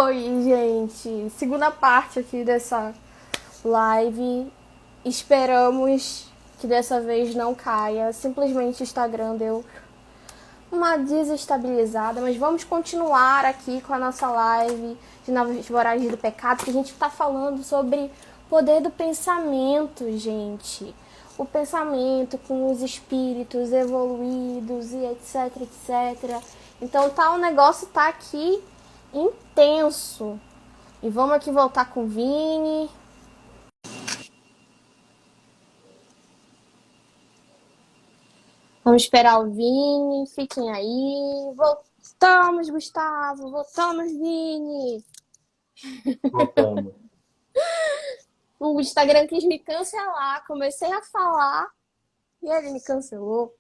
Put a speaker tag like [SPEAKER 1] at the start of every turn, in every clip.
[SPEAKER 1] Oi, gente. Segunda parte aqui dessa live. Esperamos que dessa vez não caia. Simplesmente o Instagram deu uma desestabilizada, mas vamos continuar aqui com a nossa live de Novas Voragens do Pecado, que a gente está falando sobre o poder do pensamento, gente. O pensamento com os espíritos evoluídos e etc, etc. Então o negócio tá aqui intenso. E vamos aqui voltar com o Vini. Vamos esperar o Vini. Fiquem aí. Voltamos, Gustavo. Voltamos, Vini.
[SPEAKER 2] Voltamos.
[SPEAKER 1] O Instagram quis me cancelar. Comecei a falar e ele me cancelou.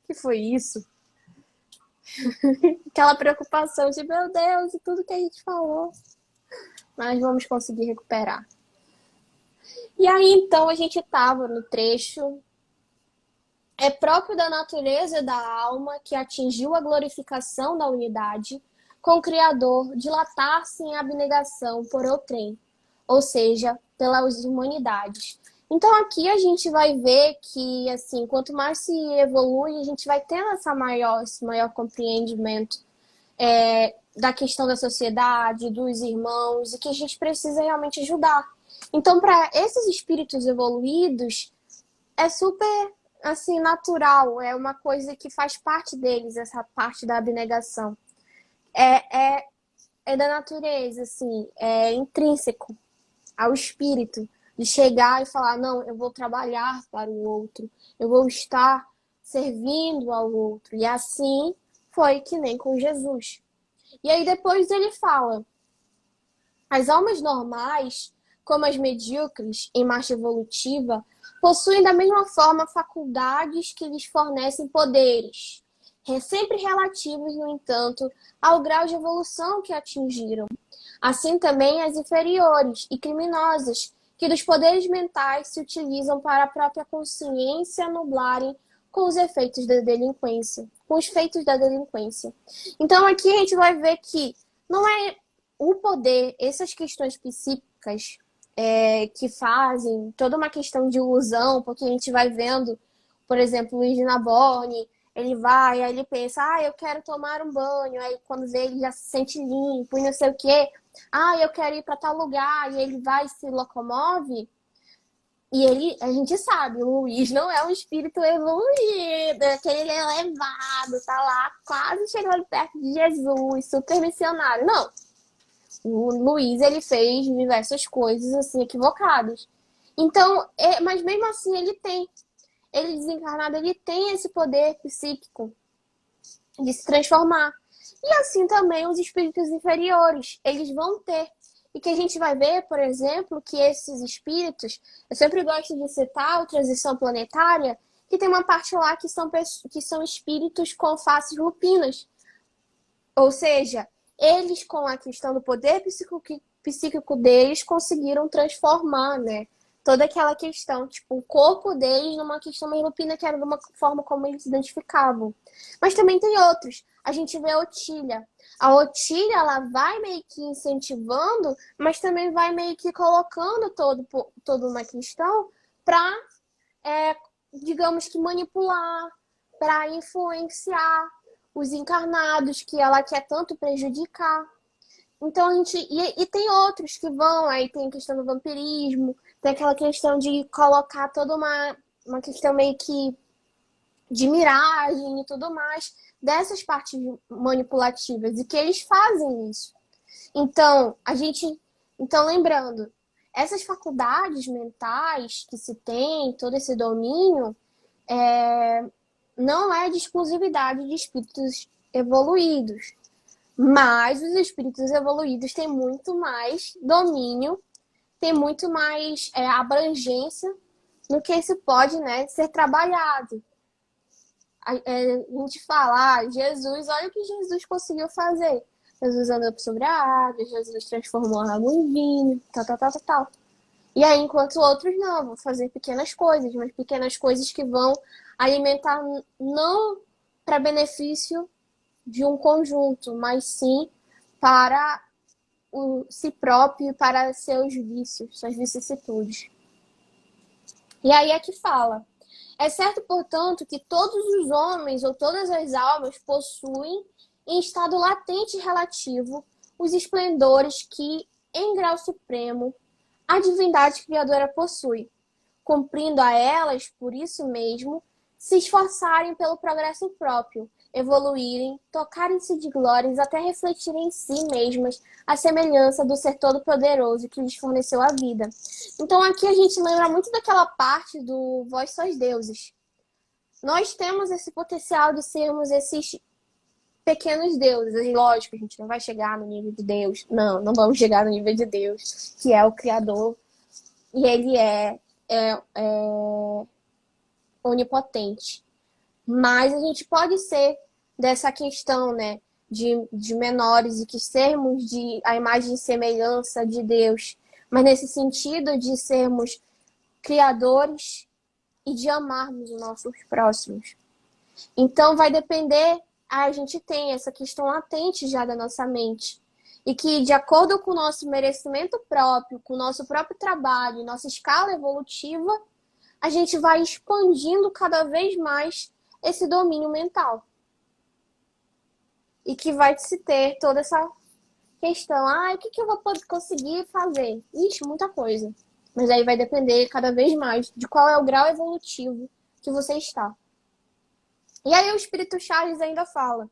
[SPEAKER 1] Que foi isso? Aquela preocupação de, meu Deus, e tudo que a gente falou. Mas vamos conseguir recuperar. E aí, então, a gente estava no trecho. É próprio da natureza da alma que atingiu a glorificação da unidade com o Criador dilatar-se em abnegação por outrem, ou seja, pelas humanidades. Então aqui a gente vai ver que, assim, quanto mais se evolui, a gente vai tendo esse maior compreendimento da questão da sociedade, dos irmãos, e que a gente precisa realmente ajudar. Então, para esses espíritos evoluídos, é super assim natural, é uma coisa que faz parte deles, essa parte da abnegação. É, é, é da natureza, assim, é intrínseco ao espírito de chegar e falar, não, eu vou trabalhar para o outro, eu vou estar servindo ao outro. E assim foi que nem com Jesus. E aí depois ele fala, as almas normais, como as medíocres em marcha evolutiva, possuem da mesma forma faculdades que lhes fornecem poderes, sempre relativos, no entanto, ao grau de evolução que atingiram. Assim também as inferiores e criminosas, que dos poderes mentais se utilizam para a própria consciência nublarem com os efeitos da delinquência, com os feitos da delinquência. Então aqui a gente vai ver que não é o poder, essas questões psíquicas que fazem toda uma questão de ilusão, porque a gente vai vendo, por exemplo, Luiz de Narbonne, ele vai, aí ele pensa, eu quero tomar um banho, aí quando vê ele já se sente limpo e não sei o quê, eu quero ir para tal lugar, e ele vai e se locomove, e a gente sabe, o Luiz não é um espírito evoluído, aquele elevado, tá lá quase chegando perto de Jesus, super missionário, não. O Luiz, ele fez diversas coisas, assim, equivocadas. Então, mas mesmo assim ele desencarnado, ele tem esse poder psíquico de se transformar. E assim também os espíritos inferiores, eles vão ter. E que a gente vai ver, por exemplo, que esses espíritos, eu sempre gosto de citar a transição planetária, que tem uma parte lá que são espíritos com faces lupinas. Ou seja, eles, com a questão do poder psíquico deles, conseguiram transformar, né? Toda aquela questão, tipo, o corpo deles numa questão mais lupina, que era de uma forma como eles se identificavam. Mas também tem outros. A gente vê a Otília. A Otília, ela vai meio que incentivando, mas também vai meio que colocando toda uma questão para, digamos que, manipular, para influenciar os encarnados que ela quer tanto prejudicar. Então a gente. E tem outros que vão, aí tem a questão do vampirismo, tem aquela questão de colocar toda uma questão meio que de miragem e tudo mais, dessas partes manipulativas, e que eles fazem isso. Então, Então, lembrando, essas faculdades mentais que se tem, todo esse domínio, não é de exclusividade de espíritos evoluídos. Mas os espíritos evoluídos têm muito mais domínio, têm muito mais abrangência no que se pode, né, ser trabalhado. A gente fala, Jesus, olha o que Jesus conseguiu fazer. Jesus andou sobre a água, Jesus transformou a água em vinho, tal. E aí, enquanto outros não, vão fazer pequenas coisas, mas pequenas coisas que vão alimentar não para benefício de um conjunto, mas sim para si próprio para seus vícios, suas vicissitudes. E aí é que fala: é certo, portanto, que todos os homens ou todas as almas possuem, em estado latente e relativo, os esplendores que, em grau supremo, a divindade criadora possui, cumprindo a elas, por isso mesmo, se esforçarem pelo progresso próprio, evoluírem, tocarem-se de glórias até refletirem em si mesmas a semelhança do ser todo-poderoso que lhes forneceu a vida. Então aqui a gente lembra muito daquela parte do Vós sois deuses. Nós temos esse potencial de sermos esses pequenos deuses. E lógico, a gente não vai chegar no nível de Deus. Não vamos chegar no nível de Deus, que é o Criador. E ele é onipotente. Mas a gente pode ser dessa questão, né, de menores e que sermos a imagem e semelhança de Deus, mas nesse sentido de sermos criadores e de amarmos os nossos próximos. Então vai depender, a gente tem essa questão latente já da nossa mente. E que, de acordo com o nosso merecimento próprio, com o nosso próprio trabalho, nossa escala evolutiva, a gente vai expandindo cada vez mais esse domínio mental. E que vai se ter toda essa questão. O que eu vou conseguir fazer? Ixi, muita coisa. Mas aí vai depender cada vez mais de qual é o grau evolutivo que você está. E aí o Espírito Charles ainda fala: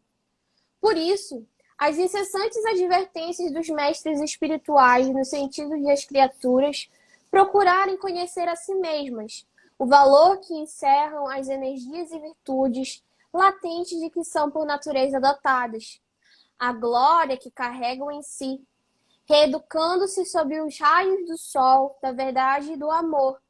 [SPEAKER 1] por isso, as incessantes advertências dos mestres espirituais no sentido de as criaturas procurarem conhecer a si mesmas, o valor que encerram as energias e virtudes latentes de que são por natureza dotadas, a glória que carregam em si, reeducando-se sob os raios do sol, da verdade e do amor,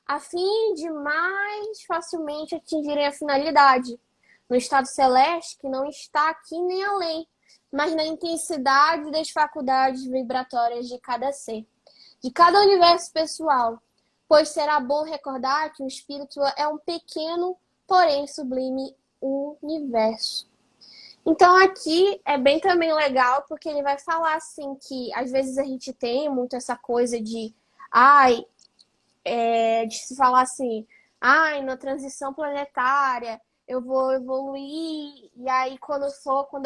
[SPEAKER 1] a fim de mais facilmente atingirem a finalidade, no estado celeste que não está aqui nem além, mas na intensidade das faculdades vibratórias de cada ser, de cada universo pessoal, pois será bom recordar que o espírito é um pequeno, porém sublime universo. Então aqui é bem também legal, porque ele vai falar assim que às vezes a gente tem muito essa coisa de de se falar assim, na transição planetária eu vou evoluir, e aí quando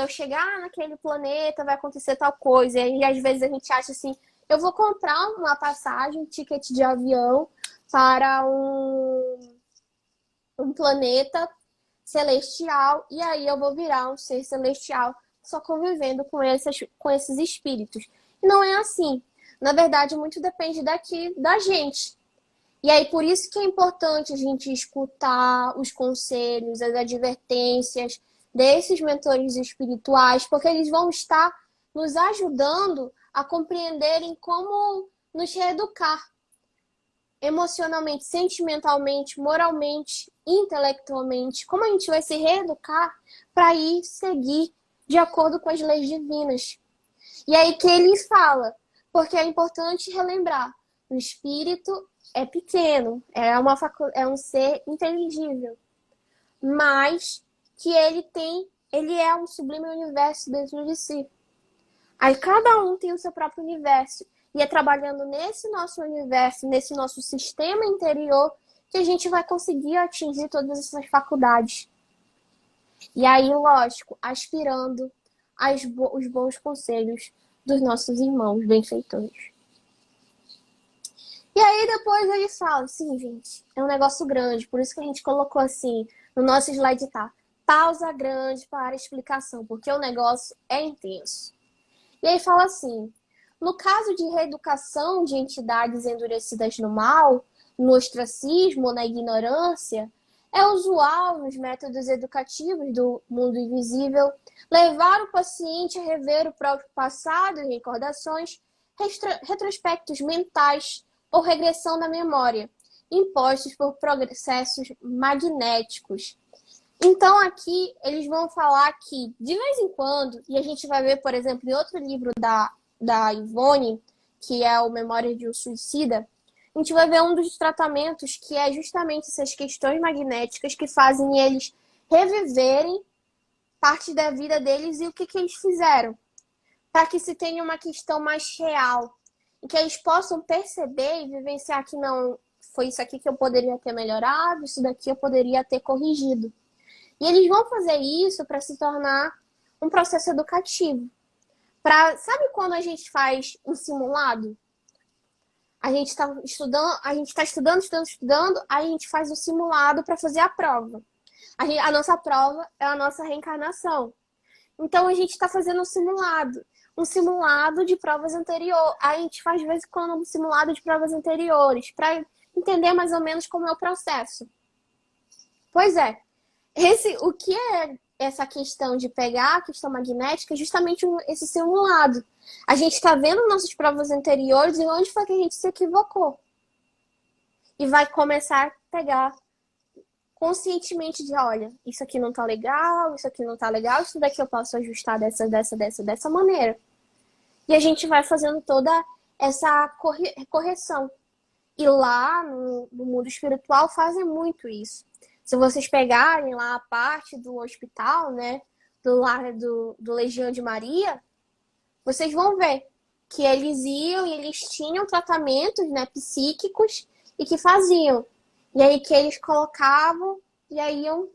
[SPEAKER 1] eu chegar naquele planeta vai acontecer tal coisa. E aí às vezes a gente acha assim, eu vou comprar uma passagem, um ticket de avião para um planeta celestial, e aí eu vou virar um ser celestial só convivendo com esses espíritos. E não é assim. Na verdade, muito depende daqui da gente. E aí, por isso que é importante a gente escutar os conselhos, as advertências desses mentores espirituais, porque eles vão estar nos ajudando a compreenderem como nos reeducar emocionalmente, sentimentalmente, moralmente, intelectualmente, como a gente vai se reeducar para ir seguir de acordo com as leis divinas. E aí que ele fala, porque é importante relembrar, o espírito é pequeno, é um ser inteligível, mas que ele é um sublime universo dentro de si. Aí cada um tem o seu próprio universo. E é trabalhando nesse nosso universo, nesse nosso sistema interior, que a gente vai conseguir atingir todas essas faculdades. E aí, lógico, aspirando os bons conselhos dos nossos irmãos benfeitores. E aí depois ele fala, sim, gente, é um negócio grande, por isso que a gente colocou assim, no nosso slide tá, pausa grande para a explicação, porque o negócio é intenso. E aí fala assim, no caso de reeducação de entidades endurecidas no mal, no ostracismo ou na ignorância, é usual nos métodos educativos do mundo invisível levar o paciente a rever o próprio passado e recordações, retrospectos mentais ou regressão da memória, impostos por processos magnéticos. Então aqui eles vão falar que, de vez em quando, e a gente vai ver, por exemplo, em outro livro da Ivone, que é o Memória de um Suicida, a gente vai ver um dos tratamentos que é justamente essas questões magnéticas que fazem eles reviverem parte da vida deles e o que eles fizeram. para que se tenha uma questão mais real, e que eles possam perceber e vivenciar que não foi isso aqui que eu poderia ter melhorado, isso daqui eu poderia ter corrigido. E eles vão fazer isso para se tornar um processo educativo. Sabe quando a gente faz um simulado? A gente está estudando, aí a gente faz o simulado para fazer a prova. A nossa prova é a nossa reencarnação. Então a gente está fazendo um simulado de provas anteriores. A gente faz de vez em quando um simulado de provas anteriores, para entender mais ou menos como é o processo. Pois é, o que é essa questão de pegar a questão magnética é justamente esse simulado. A gente está vendo nossas provas anteriores e onde foi que a gente se equivocou. E vai começar a pegar conscientemente de, olha, isso aqui não tá legal, isso aqui não tá legal, isso daqui eu posso ajustar dessa maneira. E a gente vai fazendo toda essa correção. E lá no mundo espiritual fazem muito isso. Se vocês pegarem lá a parte do hospital, né, do Legião de Maria, vocês vão ver que eles iam e eles tinham tratamentos, né, psíquicos e que faziam. E aí que eles colocavam e aí iam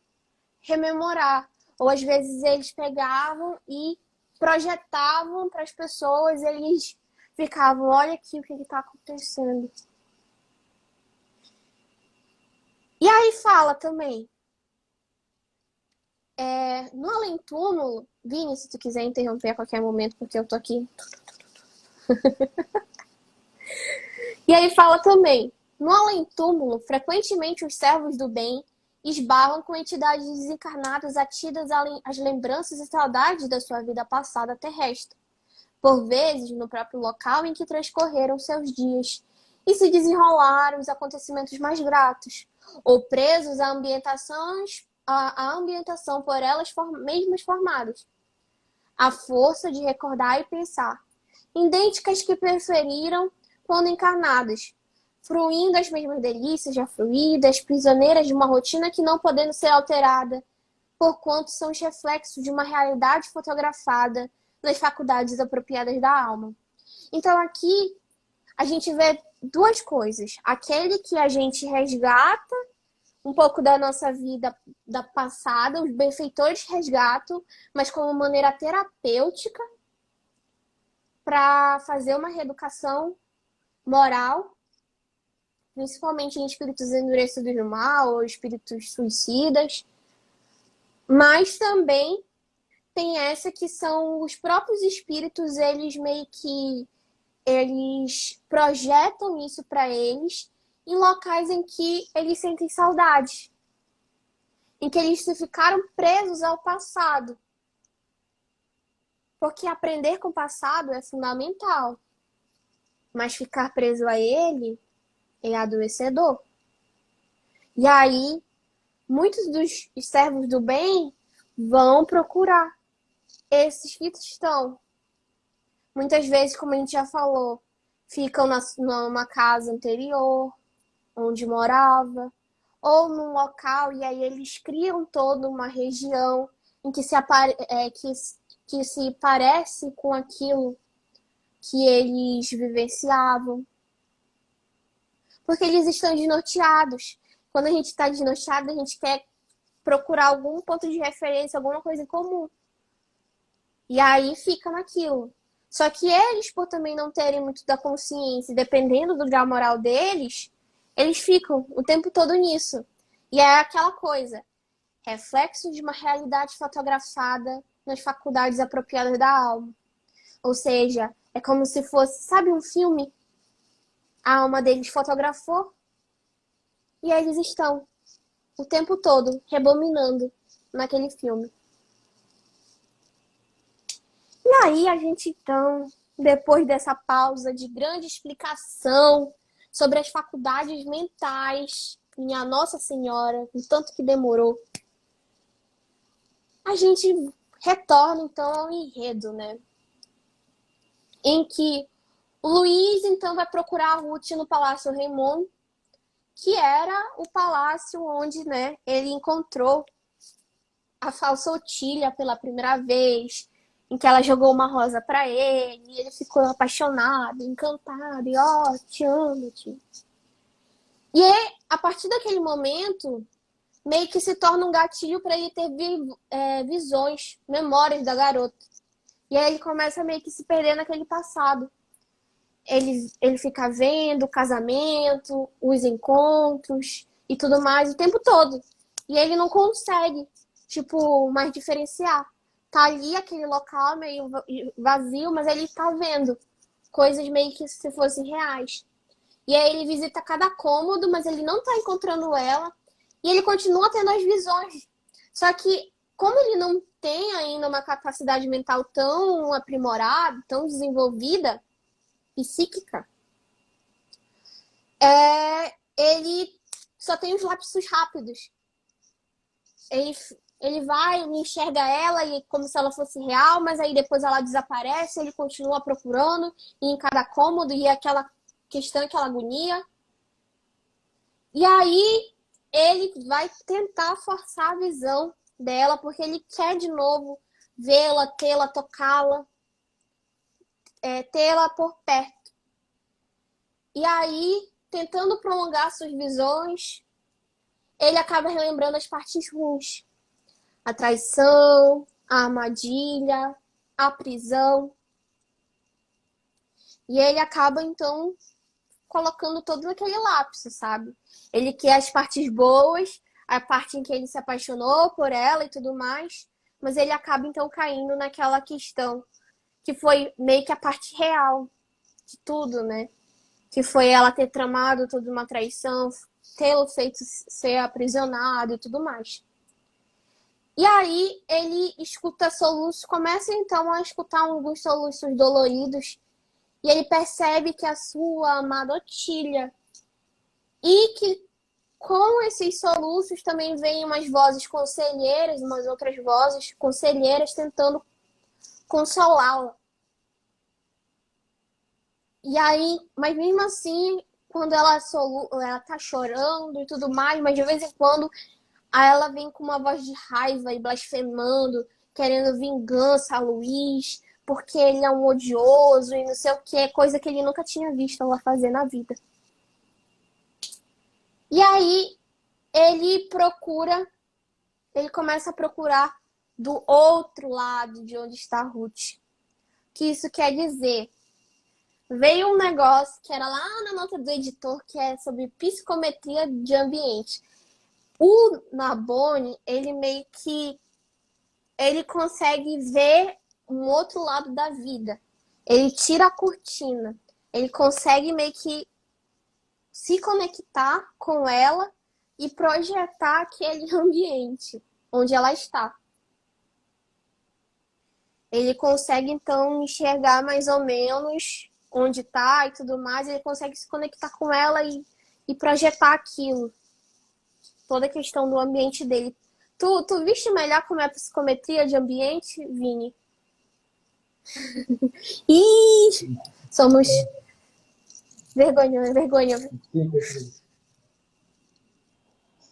[SPEAKER 1] rememorar. Ou às vezes eles pegavam e projetavam para as pessoas, eles ficavam, olha aqui o que está acontecendo. E aí fala também, no além-túmulo, Vini, se tu quiser interromper a qualquer momento, porque eu tô aqui. E aí fala também, no além-túmulo, frequentemente os servos do bem esbarram com entidades desencarnadas atidas às lembranças e saudades da sua vida passada terrestre, por vezes no próprio local em que transcorreram seus dias, e se desenrolaram os acontecimentos mais gratos, ou presos a ambientação por elas mesmas formadas, a força de recordar e pensar, idênticas que preferiram quando encarnadas, fruindo as mesmas delícias já fruídas, prisioneiras de uma rotina que não podendo ser alterada, porquanto são os reflexos de uma realidade fotografada nas faculdades apropriadas da alma. Então aqui a gente vê duas coisas. Aquele que a gente resgata um pouco da nossa vida da passada, os benfeitores resgatam, mas como maneira terapêutica para fazer uma reeducação moral, principalmente em espíritos endurecidos no mal ou espíritos suicidas. Mas também tem essa que são os próprios espíritos, eles meio que eles projetam isso para eles em locais em que eles sentem saudade, em que eles se ficaram presos ao passado. Porque aprender com o passado é fundamental, mas ficar preso a ele é adoecedor. E aí, muitos dos servos do bem vão procurar esses que estão. Muitas vezes, como a gente já falou, ficam numa casa anterior, onde morava, ou num local, e aí eles criam toda uma região em que que se parece com aquilo que eles vivenciavam. Porque eles estão desnorteados. Quando a gente está desnorteado, a gente quer procurar algum ponto de referência, alguma coisa em comum. E aí fica naquilo. Só que eles, por também não terem muito da consciência, dependendo do grau moral deles, eles ficam o tempo todo nisso. E é aquela coisa, reflexo de uma realidade fotografada nas faculdades apropriadas da alma. Ou seja, é como se fosse, sabe, um filme? A alma deles fotografou e eles estão o tempo todo rebominando naquele filme. E aí a gente então, depois dessa pausa de grande explicação sobre as faculdades mentais, minha Nossa Senhora, o tanto que demorou, a gente retorna então ao enredo, né? Em que o Luiz então vai procurar a Ruth no Palácio Raymond, que era o palácio onde, né, ele encontrou a falsa Otília pela primeira vez, em que ela jogou uma rosa pra ele, e ele ficou apaixonado, encantado, e ó, te amo, tio. E aí, a partir daquele momento, meio que se torna um gatilho para ele ter visões, memórias da garota. E aí ele começa meio que se perder naquele passado. Ele fica vendo o casamento, os encontros e tudo mais o tempo todo. E ele não consegue, tipo, mais diferenciar. Tá ali aquele local meio vazio, mas ele tá vendo coisas meio que se fossem reais. E aí ele visita cada cômodo, mas ele não tá encontrando ela. E ele continua tendo as visões. Só que, como ele não tem ainda uma capacidade mental tão aprimorada, tão desenvolvida, psíquica, ele só tem os lapsos rápidos. Ele vai, ele enxerga ela e como se ela fosse real, mas aí depois ela desaparece, ele continua procurando e em cada cômodo e aquela questão, aquela agonia. E aí ele vai tentar forçar a visão dela, porque ele quer de novo vê-la, tê-la, tocá-la, tê-la por perto. E aí, tentando prolongar suas visões, ele acaba relembrando as partes ruins. A traição, a armadilha, a prisão. E ele acaba, então, colocando todo naquele lapso, sabe? Ele quer as partes boas, a parte em que ele se apaixonou por ela e tudo mais, mas ele acaba, então, caindo naquela questão que foi meio que a parte real de tudo, né? Que foi ela ter tramado toda uma traição, tê-lo feito ser aprisionado e tudo mais. E aí ele escuta soluços, começa então a escutar alguns soluços doloridos e ele percebe que a sua amada Otília e que com esses soluços também vem umas vozes conselheiras, umas outras vozes conselheiras tentando consolá-la. E aí, mas mesmo assim, quando ela tá chorando e tudo mais, mas de vez em quando aí ela vem com uma voz de raiva e blasfemando, querendo vingança a Luiz, porque ele é um odioso e não sei o que, coisa que ele nunca tinha visto ela fazer na vida. E aí ele começa a procurar do outro lado de onde está Ruth. O que isso quer dizer? Veio um negócio que era lá na nota do editor, que é sobre psicometria de ambiente. O Narbonne, ele meio que ele consegue ver um outro lado da vida. Ele tira a cortina. Ele consegue meio que se conectar com ela e projetar aquele ambiente onde ela está. Ele consegue, então, enxergar mais ou menos onde está e tudo mais. Ele consegue se conectar com ela e projetar aquilo. Toda a questão do ambiente dele. Tu viste melhor como é a psicometria de ambiente, Vini? Ih, somos vergonha.
[SPEAKER 2] Sim, continua.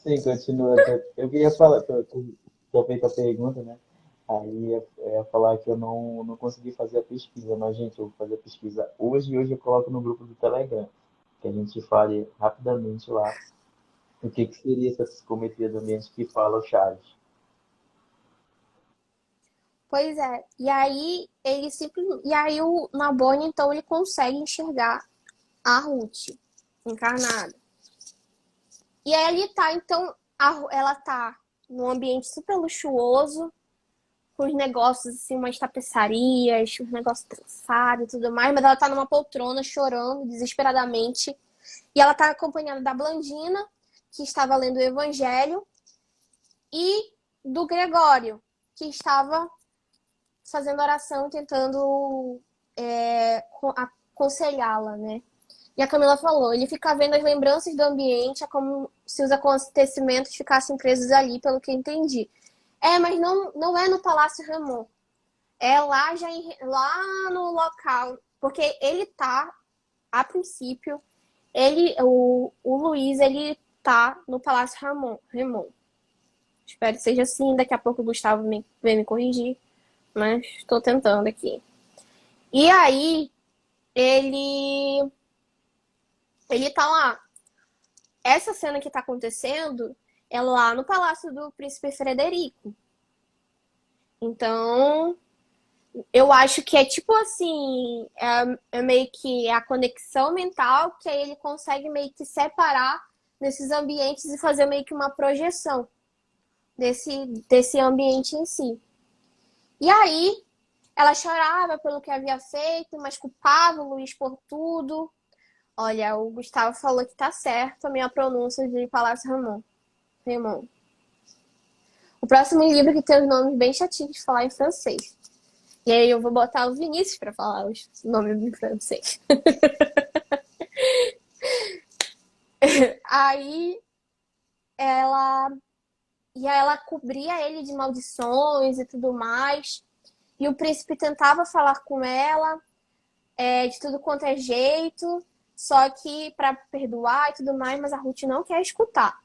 [SPEAKER 2] Sim, continua. Eu queria falar, tu fez a pergunta, né? Aí eu ia falar que eu não consegui fazer a pesquisa, mas, gente, eu vou fazer a pesquisa hoje e hoje eu coloco no grupo do Telegram, que a gente fale rapidamente lá o que seria essa psicometria do ambiente que fala o Chaves.
[SPEAKER 1] Pois é. E aí o Nabone, então, ele consegue enxergar a Ruth encarnada. E aí ele tá, então, ela tá num ambiente super luxuoso, com os negócios, assim, umas tapeçarias, uns negócios trançados e tudo mais, mas ela tá numa poltrona chorando desesperadamente. E ela tá acompanhada da Blandina, que estava lendo o Evangelho, e do Gregório, que estava fazendo oração, tentando aconselhá-la, né? E a Camila falou, ele fica vendo as lembranças do ambiente, é como se os acontecimentos ficassem presos ali, pelo que entendi. Mas não é no Palácio Ramon. É lá no local. Porque ele tá, a princípio, o Luiz, ele tá no Palácio Ramon. Espero que seja assim. Daqui a pouco o Gustavo vem me corrigir. mas estou tentando aqui. E aí, ele, ele tá lá. Essa cena que tá acontecendo é lá no Palácio do Príncipe Frederico. Então, eu acho que é tipo assim, é meio que a conexão mental que aí ele consegue meio que separar nesses ambientes e fazer meio que uma projeção desse ambiente em si. E aí, ela chorava pelo que havia feito, mas culpava o Luiz por tudo. Olha, o Gustavo falou que tá certo a minha pronúncia de Palácio Ramon. O próximo livro que tem os nomes bem chatinhos de falar em francês. E aí eu vou botar o Vinícius para falar os nomes em francês. Aí ela ela cobria ele de maldições e tudo mais. E o príncipe tentava falar com ela de tudo quanto é jeito, só que para perdoar e tudo mais, mas a Ruth não quer escutar.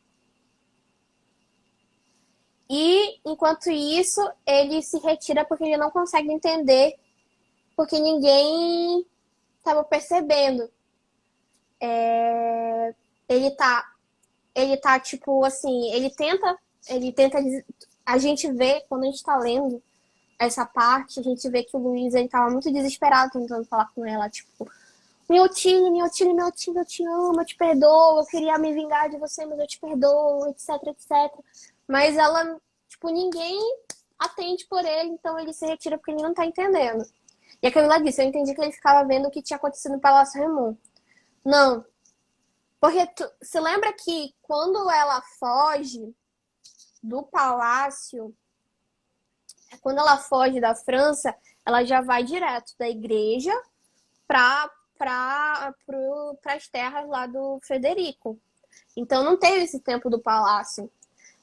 [SPEAKER 1] E enquanto isso, ele se retira porque ele não consegue entender, porque ninguém estava percebendo. Ele tá tipo assim, ele tenta, a gente vê quando a gente tá lendo essa parte, a gente vê que o Luiz, ele tava muito desesperado tentando falar com ela, tipo, meu tio, eu te amo, eu te perdoo, eu queria me vingar de você, mas eu te perdoo, etc, etc. Mas ela, tipo, ninguém atende por ele, então ele se retira porque ele não tá entendendo. E a Camila disse, eu entendi que ele ficava vendo o que tinha acontecido no Palácio Ramon. Não, porque você lembra que quando ela foge do palácio, quando ela foge da França, ela já vai direto da igreja para as terras lá do Frederico. Então não teve esse tempo do palácio.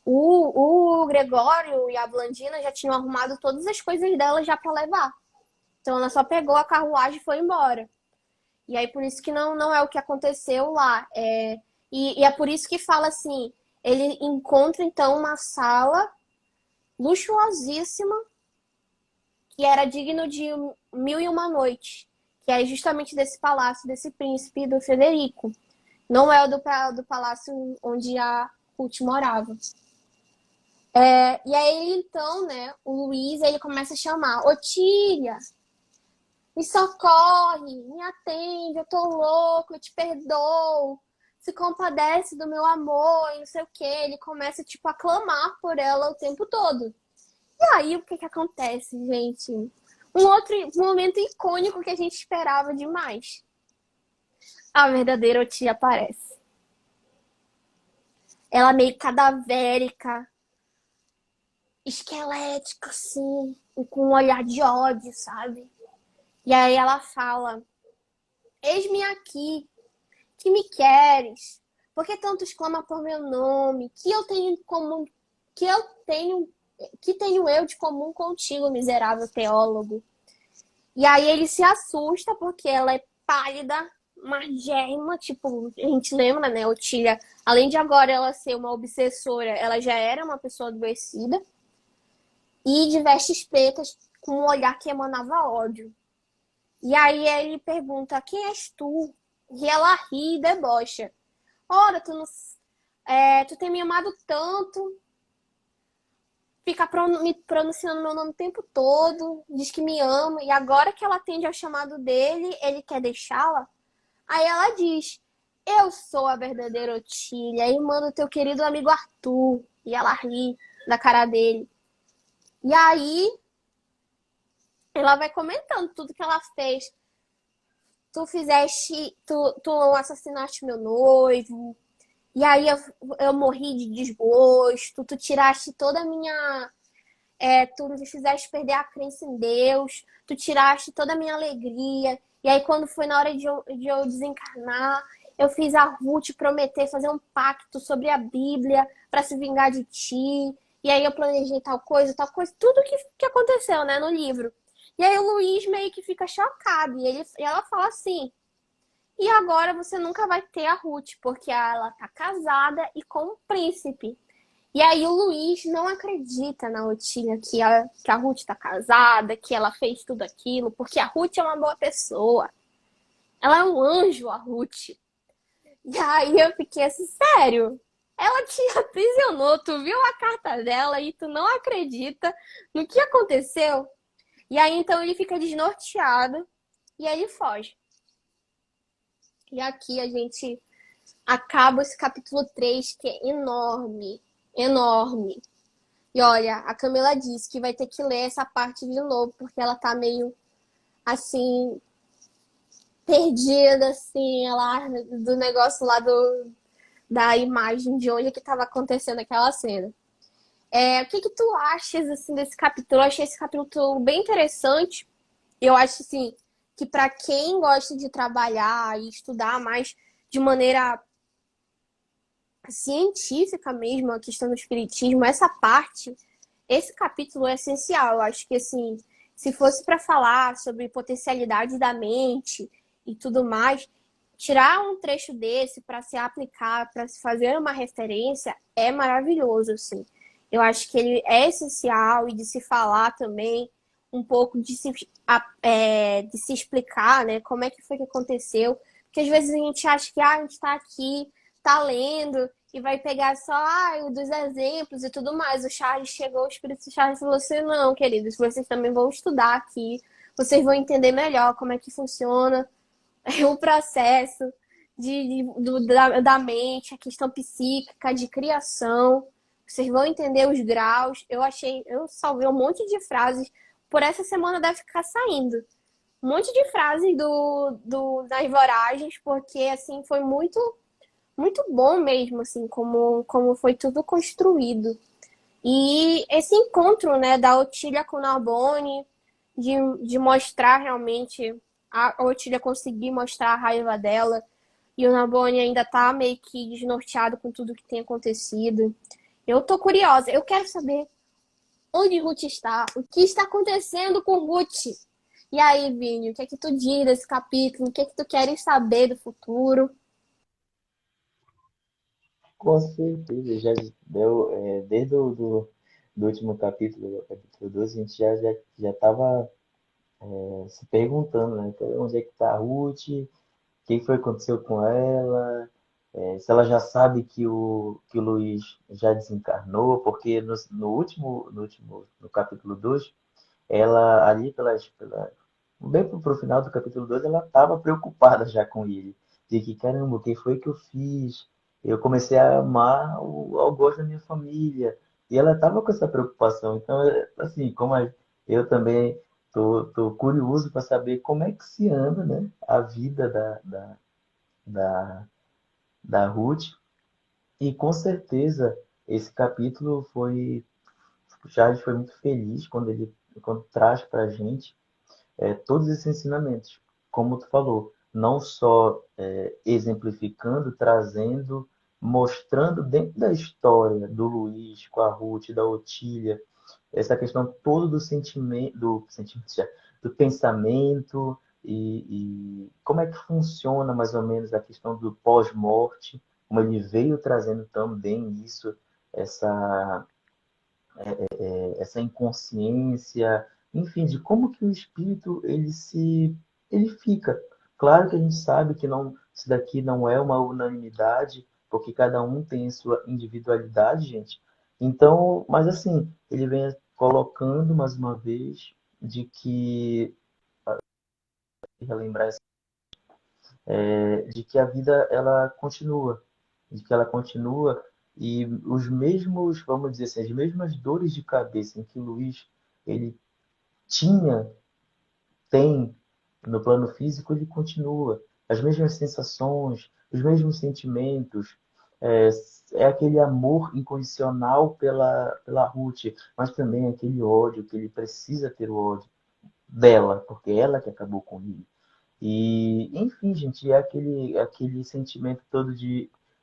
[SPEAKER 1] O Gregório e a Blandina já tinham arrumado todas as coisas dela já para levar. Então ela só pegou a carruagem e foi embora. E aí por isso que não é o que aconteceu lá. E é por isso que fala assim, ele encontra então uma sala luxuosíssima que era digno de 1001 Noites, que é justamente desse palácio, desse príncipe do Frederico. Não é o do palácio onde a Ruth morava. E aí, então, né, o Luiz, ele começa a chamar, Otília, me socorre, me atende, eu tô louco, eu te perdoo, se compadece do meu amor, e não sei o quê. Ele começa, tipo, a clamar por ela o tempo todo. E aí, o que que acontece, gente? Um outro momento icônico que a gente esperava demais. A verdadeira Otília aparece. Ela meio cadavérica, esquelética, assim, e com um olhar de ódio, sabe? E aí ela fala, eis-me aqui, que me queres? Porque tantos clamam por meu nome? Que eu tenho em comum, que tenho eu de comum contigo, miserável teólogo? E aí ele se assusta porque ela é pálida, magérrima, tipo, a gente lembra, né, Otília, além de agora ela ser uma obsessora, ela já era uma pessoa adoecida e de vestes pretas com um olhar que emanava ódio. E aí ele pergunta, quem és tu? E ela ri e debocha. Ora, tu tem me amado tanto, fica me pronunciando meu nome o tempo todo, diz que me ama, e agora que ela atende ao chamado dele, ele quer deixá-la? Aí ela diz, eu sou a verdadeira Otília, irmã do teu querido amigo Arthur. E ela ri da cara dele. E aí, ela vai comentando tudo que ela fez. Tu assassinaste meu noivo, e aí eu morri de desgosto, tu tiraste toda a minha. Tu me fizeste perder a crença em Deus, tu tiraste toda a minha alegria. E aí, quando foi na hora de eu desencarnar, eu fiz a Ruth prometer fazer um pacto sobre a Bíblia para se vingar de ti. E aí eu planejei tal coisa, tudo que aconteceu, né, no livro. E aí o Luiz meio que fica chocado. E ela fala assim, e agora você nunca vai ter a Ruth, porque ela tá casada e com um príncipe. E aí o Luiz não acredita na Otília que a Ruth tá casada, que ela fez tudo aquilo, porque a Ruth é uma boa pessoa. Ela é um anjo, a Ruth. E aí eu fiquei assim, sério? Ela te aprisionou, tu viu a carta dela e tu não acredita no que aconteceu? E aí então ele fica desnorteado e aí ele foge. E aqui a gente acaba esse capítulo 3 que é enorme, enorme. E olha, a Camila disse que vai ter que ler essa parte de novo, porque ela tá meio assim, perdida, assim, ela, do negócio lá da imagem de onde que estava acontecendo aquela cena. O que que tu achas assim desse capítulo? Eu achei esse capítulo bem interessante. Eu acho assim que para quem gosta de trabalhar e estudar mais de maneira científica mesmo a questão do espiritismo, essa parte, esse capítulo é essencial. Eu acho que assim, se fosse para falar sobre potencialidade da mente e tudo mais, tirar um trecho desse para se aplicar, para se fazer uma referência, é maravilhoso, assim. Eu acho que ele é essencial e de se falar também um pouco de se explicar, né, como é que foi que aconteceu. Porque às vezes a gente acha que a gente está aqui, está lendo e vai pegar só dos exemplos e tudo mais. O Charles chegou, o Espírito Charles falou assim, não, queridos, vocês também vão estudar aqui, vocês vão entender melhor como é que funciona o processo da mente, a questão psíquica, de criação. Vocês vão entender os graus. Eu salvei um monte de frases. Por essa semana deve ficar saindo. Um monte de frases das voragens, porque assim foi muito, muito bom mesmo, assim, como foi tudo construído. E esse encontro, né, da Otília com o Narbonne, de mostrar realmente a Otília conseguir mostrar a raiva dela e o Narbonne ainda tá meio que desnorteado com tudo que tem acontecido. Eu tô curiosa, eu quero saber onde Ruth está, o que está acontecendo com Ruth. E aí, Vini, o que é que tu diz desse capítulo? O que é que tu queres saber do futuro?
[SPEAKER 2] Com certeza, já deu, desde do último capítulo, do capítulo 12, a gente já estava se perguntando, né? Onde é que está a Ruth, o que foi que aconteceu com ela, se ela já sabe que o Luiz já desencarnou, porque no capítulo 2 ela ali bem pro final do capítulo 2 ela estava preocupada já com ele. De que, caramba, o que foi que eu fiz? Eu comecei a amar ao gosto da minha família. E ela estava com essa preocupação. Então, assim, eu também tô curioso para saber como é que se anda, né, a vida da, da Ruth. E com certeza esse capítulo o Charles foi muito feliz quando traz para a gente todos esses ensinamentos, como tu falou, não só exemplificando, trazendo, mostrando dentro da história do Luiz com a Ruth, da Otília, essa questão toda do pensamento e como é que funciona mais ou menos a questão do pós-morte, como ele veio trazendo também isso, essa essa inconsciência, enfim, de como que o espírito ele fica. Claro que a gente sabe que não, isso daqui não é uma unanimidade, porque cada um tem sua individualidade, gente. Então, mas assim, ele vem colocando mais uma vez de que relembrar de que a vida ela continua, de que ela continua e os mesmos, vamos dizer assim, as mesmas dores de cabeça em que o Luiz ele tinha, tem no plano físico, ele continua. As mesmas sensações, os mesmos sentimentos. É, é aquele amor incondicional pela Ruth, mas também aquele ódio, que ele precisa ter o ódio dela, porque é ela que acabou com ele. E, enfim, gente, é aquele sentimento todo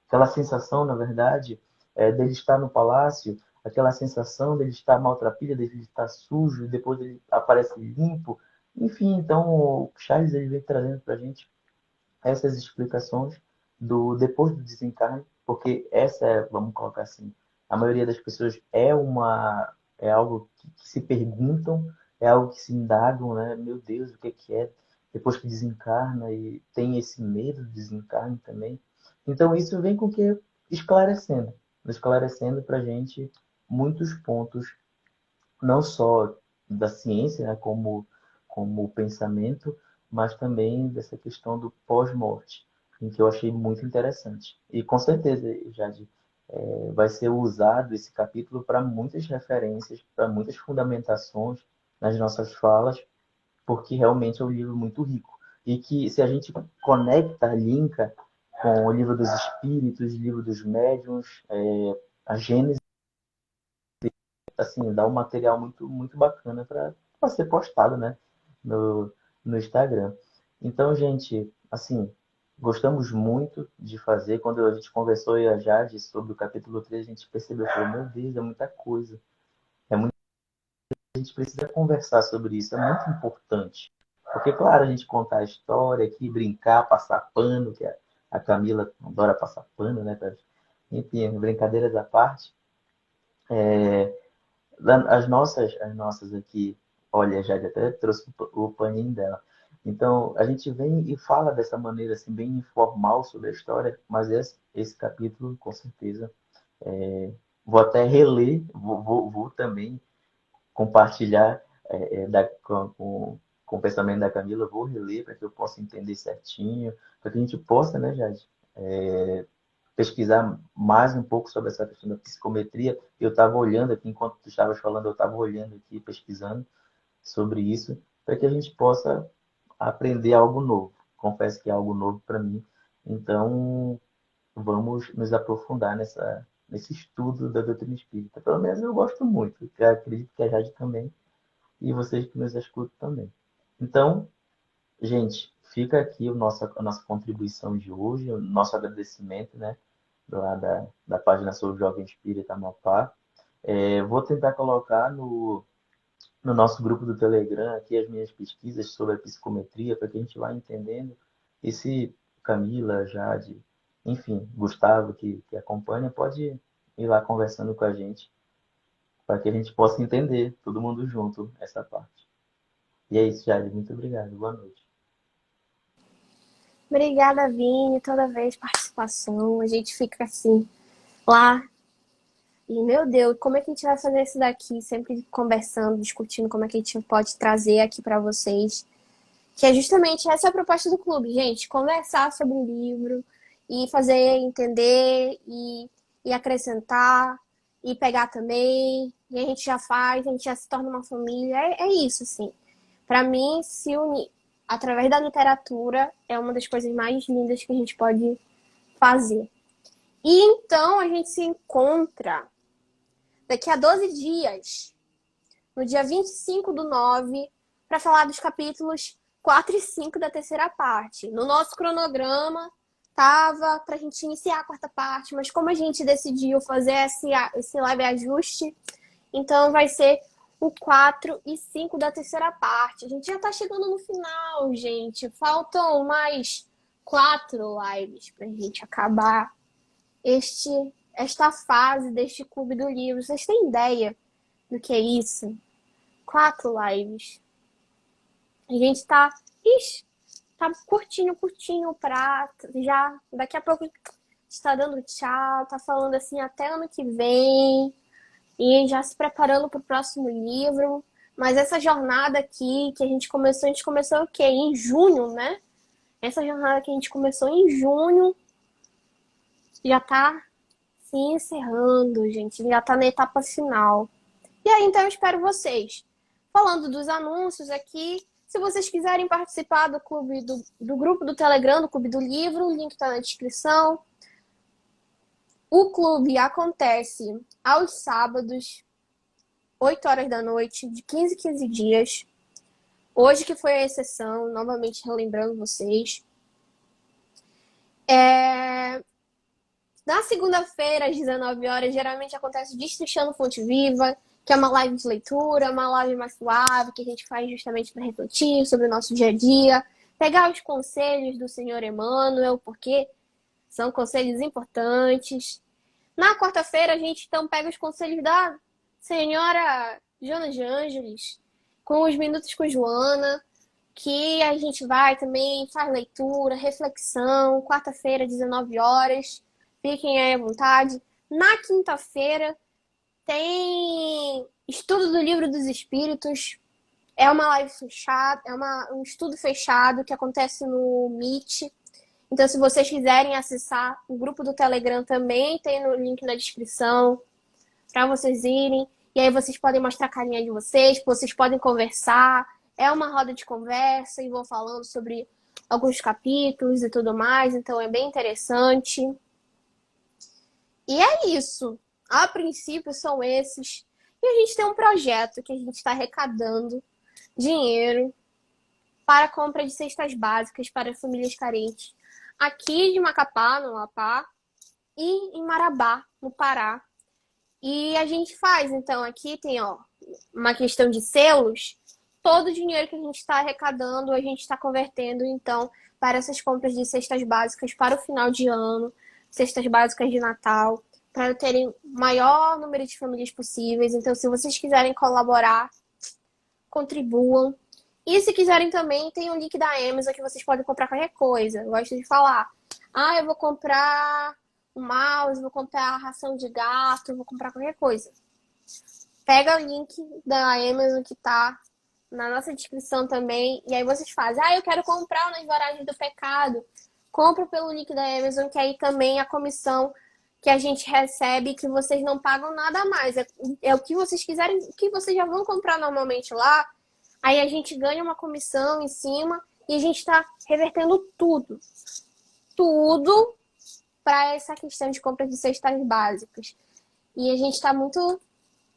[SPEAKER 2] aquela sensação, na verdade, dele estar no palácio, aquela sensação dele estar maltrapilho, dele estar sujo, depois ele aparece limpo. Enfim, então o Charles ele vem trazendo para a gente essas explicações do depois do desencarne, porque essa é, vamos colocar assim, A maioria das pessoas é algo que se perguntam, é algo que se indagam, né? Meu Deus, o que é? Depois que desencarna e tem esse medo do desencarne também. Então isso vem com que esclarecendo, esclarecendo para gente muitos pontos, não só da ciência, né, como pensamento, mas também dessa questão do pós-morte, em que eu achei muito interessante. E com certeza, Jade, vai ser usado esse capítulo para muitas referências, para muitas fundamentações nas nossas falas, porque realmente é um livro muito rico. E que se a gente conecta, linka com o livro dos espíritos, o livro dos médiuns, a Gênesis, assim, dá um material muito bacana para ser postado, né, no, no Instagram. Então, gente, assim, gostamos muito de fazer. Quando a gente conversou eu e a Jade sobre o capítulo 3 a gente percebeu, falou, meu Deus, é muita coisa. A gente precisa conversar sobre isso, é muito importante. Porque, claro, a gente contar a história aqui, brincar, passar pano, que a Camila adora passar pano, né? Enfim, brincadeiras à parte. As nossas aqui, olha, já até trouxe o paninho dela. Então, a gente vem e fala dessa maneira assim, bem informal sobre a história, mas esse capítulo, com certeza, vou até reler, vou também compartilhar com o pensamento da Camila, eu vou reler para que eu possa entender certinho, para que a gente possa, né, Jade, pesquisar mais um pouco sobre essa questão da psicometria. Eu estava olhando aqui, enquanto tu estavas falando, eu estava olhando aqui, pesquisando sobre isso, para que a gente possa aprender algo novo. Confesso que é algo novo para mim. Então, vamos nos aprofundar nesse estudo da doutrina espírita. Pelo menos eu gosto muito, eu acredito que a Jade também, e vocês que nos escutam também. Então, gente, fica aqui a nossa contribuição de hoje, o nosso agradecimento, né? Lá da página Sou Jovem Espírita Amapá. Vou tentar colocar no nosso grupo do Telegram aqui as minhas pesquisas sobre a psicometria, para que a gente vá entendendo. E se Camila, Jade, enfim, Gustavo, que acompanha, pode ir lá conversando com a gente, para que a gente possa entender, todo mundo junto, essa parte. E é isso, Jade. Muito obrigado. Boa noite.
[SPEAKER 1] Obrigada, Vini, toda vez participação. A gente fica assim, lá. E, meu Deus, como é que a gente vai fazer isso daqui? Sempre conversando, discutindo como é que a gente pode trazer aqui para vocês. Que é justamente essa a proposta do clube, gente. Conversar sobre o livro e fazer entender e acrescentar e pegar também. E a gente já faz, a gente já se torna uma família. É isso, assim. Para mim, se unir através da literatura é uma das coisas mais lindas que a gente pode fazer. E então a gente se encontra daqui a 12 dias, no dia 25/9, para falar dos capítulos 4 e 5 da terceira parte. No nosso cronograma, tava para a gente iniciar a quarta parte, mas como a gente decidiu fazer esse leve ajuste, então vai ser o 4 e 5 da terceira parte. A gente já tá chegando no final, gente. Faltam mais 4 lives pra gente acabar esta fase deste Clube do Livro. Vocês têm ideia do que é isso? 4 lives. A gente tá curtinho pra já daqui a pouco está dando tchau, tá falando assim até ano que vem e já se preparando para o próximo livro. Mas essa jornada aqui que a gente começou o quê? Em junho, né? Essa jornada que a gente começou em junho já tá se encerrando, gente. Já tá na etapa final. E aí, então, eu espero vocês. Falando dos anúncios aqui, se vocês quiserem participar do clube do grupo do Telegram, do Clube do Livro, o link está na descrição. O clube acontece aos sábados, 8 horas da noite, de 15 em 15 dias. Hoje que foi a exceção, novamente relembrando vocês. Na segunda-feira, às 19 horas, geralmente acontece o Destrinchando Fonte Viva, que é uma live de leitura, uma live mais suave, que a gente faz justamente para refletir sobre o nosso dia a dia, pegar os conselhos do Senhor Emmanuel, porque são conselhos importantes. Na quarta-feira, a gente então pega os conselhos da senhora Joana de Ângeles, com os Minutos com Joana, que a gente vai também, faz leitura, reflexão, quarta-feira, 19 horas. Fiquem aí à vontade. Na quinta-feira, tem estudo do Livro dos Espíritos. É uma live fechada, um estudo fechado que acontece no Meet. Então, se vocês quiserem acessar o grupo do Telegram também, tem no link na descrição para vocês irem. E aí vocês podem mostrar a carinha de vocês podem conversar. É uma roda de conversa e vou falando sobre alguns capítulos e tudo mais. Então, é bem interessante. E é isso. A princípio, são esses. E a gente tem um projeto que a gente está arrecadando dinheiro para a compra de cestas básicas para famílias carentes aqui de Macapá, no Amapá, e em Marabá, no Pará. E a gente faz, então, aqui tem uma questão de selos. Todo o dinheiro que a gente está arrecadando, a gente está convertendo, então, para essas compras de cestas básicas para o final de ano, cestas básicas de Natal, para terem o maior número de famílias possíveis. Então, se vocês quiserem colaborar, contribuam. E se quiserem também, tem o link da Amazon que vocês podem comprar qualquer coisa. Eu gosto de falar. Eu vou comprar um mouse, vou comprar a ração de gato, vou comprar qualquer coisa. Pega o link da Amazon que tá na nossa descrição também. E aí vocês fazem. Eu quero comprar nas Voragens do Pecado. Compra pelo link da Amazon, que aí também a comissão que a gente recebe, que vocês não pagam nada a mais. É o que vocês quiserem, o que vocês já vão comprar normalmente lá. Aí a gente ganha uma comissão em cima e a gente está revertendo tudo. Tudo para essa questão de compra de cestas básicas. E a gente está muito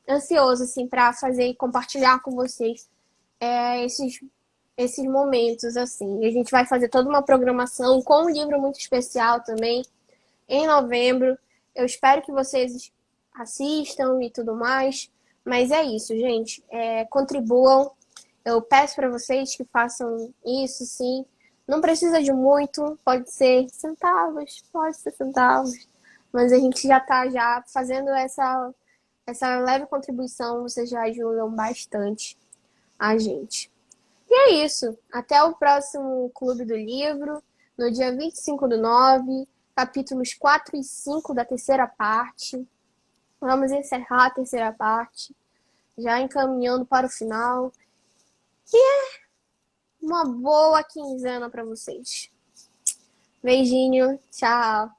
[SPEAKER 1] ansioso assim, para fazer e compartilhar com vocês esses momentos. Assim. E a gente vai fazer toda uma programação com um livro muito especial também em novembro. Eu espero que vocês assistam e tudo mais. Mas é isso, gente. Contribuam. Eu peço para vocês que façam isso, sim. Não precisa de muito, pode ser centavos, mas a gente já está já fazendo essa leve contribuição, vocês já ajudam bastante a gente. E é isso. Até o próximo Clube do Livro, no dia 25/9, capítulos 4 e 5 da terceira parte. Vamos encerrar a terceira parte, já encaminhando para o final. Uma boa quinzena para vocês. Beijinho, tchau.